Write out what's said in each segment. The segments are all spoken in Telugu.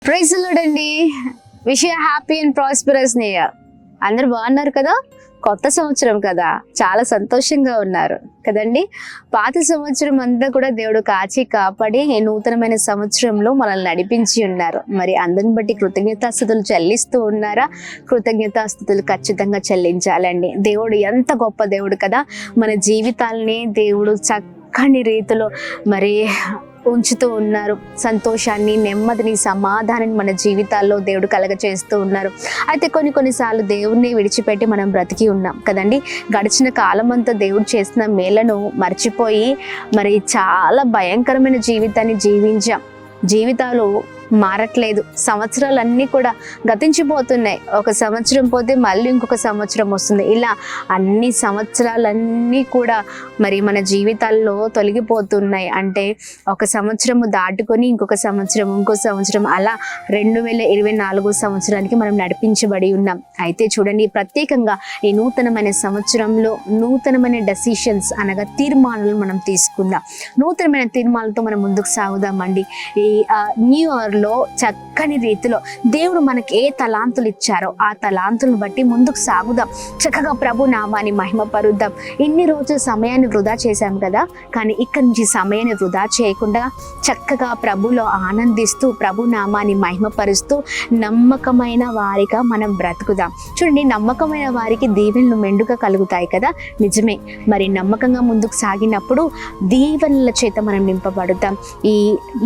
ప్రైజ్ ది లార్డ్ అండి. Wish you happy and prosperous new year. అందరు బాగున్నారు కదా? కొత్త సంవత్సరం కదా, చాలా సంతోషంగా ఉన్నారు కదండి. పాత సంవత్సరం అంతా కూడా దేవుడు కాచి కాపాడి ఈ నూతనమైన సంవత్సరంలో మనల్ని నడిపించి ఉన్నారు. మరి అందరిని బట్టి కృతజ్ఞతాస్తుతులు చెల్లిస్తూ ఉన్నారా? కృతజ్ఞతాస్తుతులు ఖచ్చితంగా చెల్లించాలండి. దేవుడు ఎంత గొప్ప దేవుడు కదా. మన జీవితాలని దేవుడు చక్కని రీతిలో మరి ఉంచుతూ ఉన్నారు. సంతోషాన్ని, నెమ్మదిని, సమాధానాన్ని మన జీవితాల్లో దేవుడు కలగచేస్తూ ఉన్నారు. అయితే కొన్నిసార్లు దేవుణ్ణి విడిచిపెట్టి మనం బ్రతికి ఉన్నాం కదండి. గడిచిన కాలం అంతా దేవుడు చేసిన మేలను మర్చిపోయి మరి చాలా భయంకరమైన జీవితాన్ని జీవించాం. జీవితాలు మారట్లేదు. సంవత్సరాలన్నీ కూడా గతించిపోతున్నాయి. ఒక సంవత్సరం పోతే మళ్ళీ ఇంకొక సంవత్సరం వస్తుంది. ఇలా అన్ని సంవత్సరాలన్నీ కూడా మరి మన జీవితాల్లో తొలగిపోతున్నాయి. అంటే ఒక సంవత్సరము దాటుకొని ఇంకొక సంవత్సరం అలా 2024 సంవత్సరానికి మనం నడిపించబడి ఉన్నాం. అయితే చూడండి, ప్రత్యేకంగా ఈ నూతనమైన సంవత్సరంలో నూతనమైన డెసిషన్స్ అనగా తీర్మానాలు మనం తీసుకుందాం. నూతనమైన తీర్మానాలతో మనం ముందుకు సాగుదామండి. ఈ న్యూ ఇయర్ లో చక్కని రీతిలో దేవుడు మనకి ఏ తలాంతులు ఇచ్చారో ఆ తలాంతులను బట్టి ముందుకు సాగుదాం. చక్కగా ప్రభు నామాన్ని మహిమపరుద్దాం. ఇన్ని రోజులు సమయాన్ని వృధా చేశాం కదా, కానీ ఇక్కడి నుంచి సమయాన్ని వృధా చేయకుండా చక్కగా ప్రభులో ఆనందిస్తూ ప్రభు నామాన్ని మహిమపరుస్తూ నమ్మకమైన వారిగా మనం బ్రతుకుదాం. చూడండి, నమ్మకమైన వారికి దీవెనలు మెండుగా కలుగుతాయి కదా. నిజమే. మరి నమ్మకంగా ముందుకు సాగినప్పుడు దీవెనల చేత మనం నింపబడుతాం. ఈ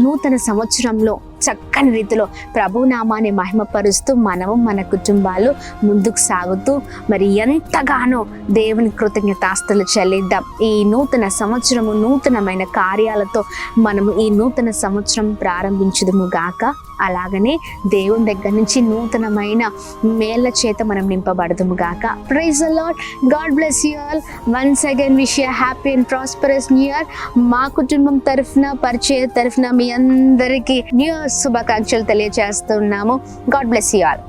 నూతన సంవత్సరంలో చక్కని రీతిలో ప్రభు నామాన్ని మహిమపరుస్తూ మనము మన కుటుంబాలు ముందుకు సాగుతూ మరి ఎంతగానో దేవుని కృతజ్ఞతాస్తులు చెల్లిద్దాం. ఈ నూతన సంవత్సరము నూతనమైన కార్యాలతో మనము ఈ నూతన సంవత్సరం ప్రారంభించుదుము గాక. అలాగనే దేవుని దగ్గర నుంచి నూతనమైన మేళ్ల చేత మనం నింపబడదుము గాక. Praise the Lord. God bless you all. Once again wish you happy and prosperous new year. మా కుటుంబం తరఫున, పరిచయ తరఫున మీ అందరికీ న్యూ ఇయర్ శుభాకాంక్షలు తెలియజేస్తున్నాము. God bless you all.